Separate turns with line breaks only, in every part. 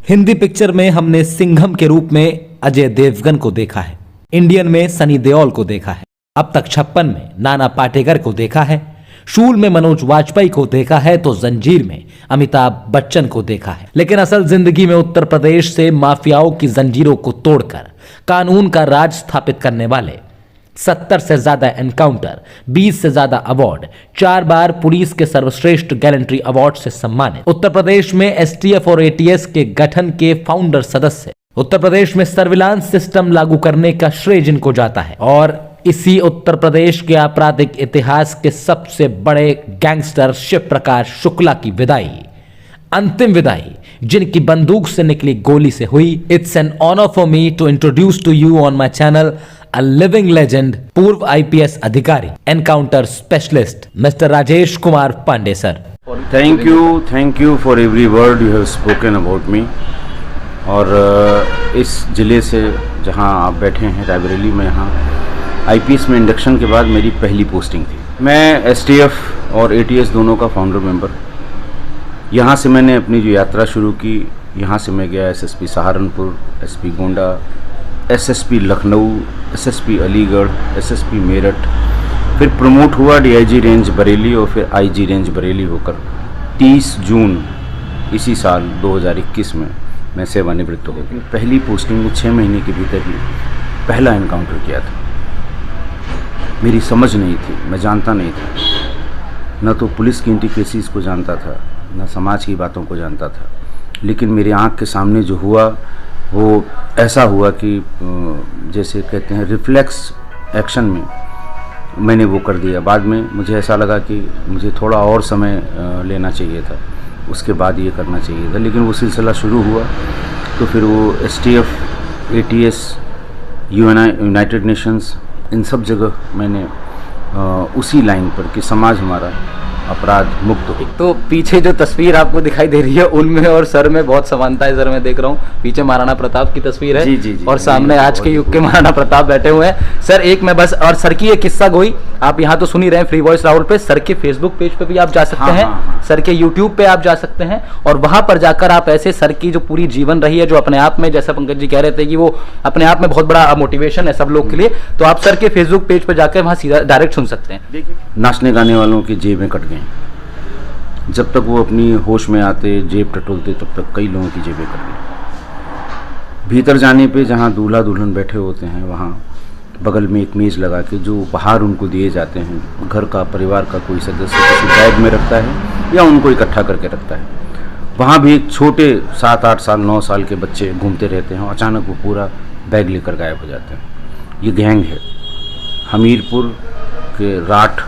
Hindi picture में हमने सिंघम के रूप में अजय देवगन को देखा है, इंडियन में सनी देओल को देखा है, अब तक 56 में नाना पाटेकर को देखा है, शूल में मनोज वाजपेयी को देखा है, तो जंजीर में अमिताभ बच्चन को देखा है। लेकिन असल जिंदगी में उत्तर प्रदेश से माफियाओं की जंजीरों को तोड़कर कानून का राज स्थापित करने वाले 70 से ज्यादा एनकाउंटर, 20 से ज्यादा अवार्ड, 4 बार पुलिस के सर्वश्रेष्ठ गैलेंट्री अवार्ड से सम्मानित, उत्तर प्रदेश में एसटीएफ और एटीएस के गठन के फाउंडर सदस्य, उत्तर प्रदेश में सर्विलांस सिस्टम लागू करने का श्रेय जिनको जाता है, और इसी उत्तर प्रदेश के आपराधिक इतिहास के सबसे बड़े गैंगस्टर शिव प्रकाश शुक्ला की विदाई, अंतिम विदाई जिनकी बंदूक से निकली गोली से हुई। It's an honour for me to introduce to you on my channel a living legend, पूर्व आईपीएस अधिकारी, encounter specialist mister Rajesh Kumar Pandey sir.
Thank you for every word you have spoken about me. और इस ज़िले से जहां आप बैठे हैं रायबरेली में, यहाँ आईपीएस में इंडक्शन के बाद मेरी पहली पोस्टिंग थी। मैं एसटीएफ और एटीएस दोनों का फाउंडर मेंबर। यहाँ से मैंने अपनी जो यात्रा शुरू की, यहाँ से मैं गया SSP Saharanpur, SP Gonda, SSP Lucknow, SSP Aligarh, SSP Meerut, फिर प्रमोट हुआ डीआईजी रेंज बरेली और फिर आईजी रेंज बरेली होकर 30 जून इसी साल 2021 में मैं सेवानिवृत्त हो गया। पहली पोस्टिंग में 6 महीने के भीतर ही पहला एनकाउंटर किया था। मेरी समझ नहीं थी, मैं जानता नहीं था, न तो पुलिस की इंटिक्रेसीज को जानता था, न समाज की बातों को जानता था, लेकिन मेरी आंख के सामने जो हुआ वो ऐसा हुआ कि जैसे कहते हैं रिफ्लेक्स एक्शन में मैंने वो कर दिया। बाद में मुझे ऐसा लगा कि मुझे थोड़ा और समय लेना चाहिए था, उसके बाद ये करना चाहिए था, लेकिन वो सिलसिला शुरू हुआ तो फिर वो एसटीएफ, एटीएस, यूनाइटेड नेशंस, इन सब जगह मैंने उसी लाइन पर कि समाज हमारा अपराध मुक्त हो।
तो पीछे जो तस्वीर आपको दिखाई दे रही है उनमें और सर में बहुत समानता है। सर मैं देख रहा हूँ पीछे महाराणा प्रताप की तस्वीर है।
जी,
और सामने आज के युग के महाराणा प्रताप बैठे हुए हैं। सर एक मैं बस, और सर की एक किस्सा गोई, आप यहाँ तो सुन ही रहे हैं फ्री वॉइस राहुल पे, सर के फेसबुक पेज पे भी आप जा सकते हैं, सर के यूट्यूब पे आप जा सकते हैं, और वहां पर जाकर आप ऐसे सर की जो पूरी जीवन रही है, जो अपने आप में, जैसा पंकज जी कह रहे थे कि वो अपने आप में बहुत बड़ा मोटिवेशन है सब लोग के लिए, तो आप सर के फेसबुक पेज पर जाकर वहां सीधा डायरेक्ट सुन सकते हैं।
देखिए, नाचने गाने वालों की जेबें कट गई, जब तक वो अपनी होश में आते, जेब टटोलते, तब तक कई लोगों की जेबें कट गई। भीतर जाने पे जहाँ दूल्हा दुल्हन बैठे होते हैं, वहाँ बगल में एक मेज़ लगा के जो उपहार उनको दिए जाते हैं, घर का, परिवार का कोई सदस्य किसी बैग में रखता है या उनको इकट्ठा करके रखता है, वहाँ भी एक छोटे 7-8 साल 9 साल के बच्चे घूमते रहते हैं और अचानक वो पूरा बैग लेकर गायब हो जाते हैं। ये गैंग है, हमीरपुर के राठ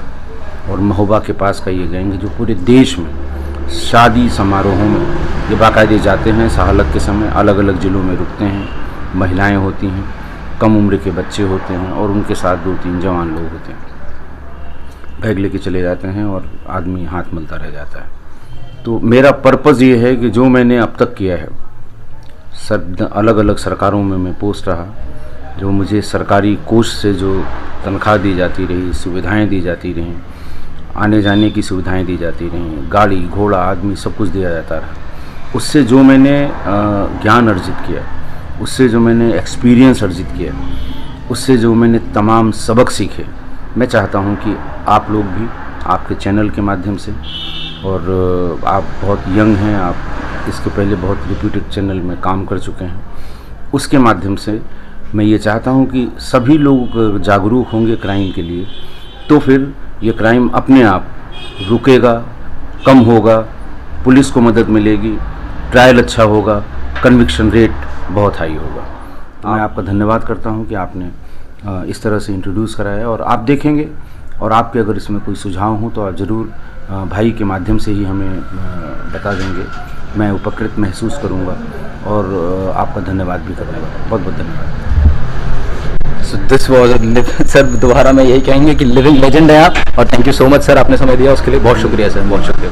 और महोबा के पास का ये गैंग, जो पूरे देश में शादी समारोहों में ये बाकायदे जाते हैं, सहालत के समय अलग अलग ज़िलों में रुकते हैं, महिलाएं होती हैं, कम उम्र के बच्चे होते हैं और उनके साथ 2-3 जवान लोग होते हैं, बैग लेके चले जाते हैं और आदमी हाथ मलता रह जाता है। तो मेरा पर्पज़ ये है कि जो मैंने अब तक किया है, अलग अलग सरकारों में मैं पोस्ट रहा, जो मुझे सरकारी कोष से जो तनख्वाह दी जाती रही, सुविधाएँ दी जाती रहीं, आने जाने की सुविधाएं दी जाती रहीं, गाड़ी घोड़ा आदमी सब कुछ दिया जाता रहा, उससे जो मैंने ज्ञान अर्जित किया, उससे जो मैंने एक्सपीरियंस अर्जित किया, उससे जो मैंने तमाम सबक सीखे, मैं चाहता हूं कि आप लोग भी आपके चैनल के माध्यम से, और आप बहुत यंग हैं, आप इसके पहले बहुत रिप्यूटेड चैनल में काम कर चुके हैं, उसके माध्यम से मैं ये चाहता हूं कि सभी लोग जागरूक होंगे क्राइम के लिए, तो फिर ये क्राइम अपने आप रुकेगा, कम होगा, पुलिस को मदद मिलेगी, ट्रायल अच्छा होगा, कन्विक्शन रेट बहुत हाई होगा। मैं आपका धन्यवाद करता हूं कि आपने इस तरह से इंट्रोड्यूस कराया, और आप देखेंगे, और आपके अगर इसमें कोई सुझाव हो तो आप ज़रूर भाई के माध्यम से ही हमें बता देंगे, मैं उपकृत महसूस करूँगा और आपका धन्यवाद भी करूँगा। बहुत बहुत धन्यवाद।
दिस वाज सर, दोबारा मैं यही कहेंगे कि लिविंग लेजेंड है आप, और thank you so much sir, आपने समय दिया उसके लिए बहुत शुक्रिया सर, बहुत शुक्रिया।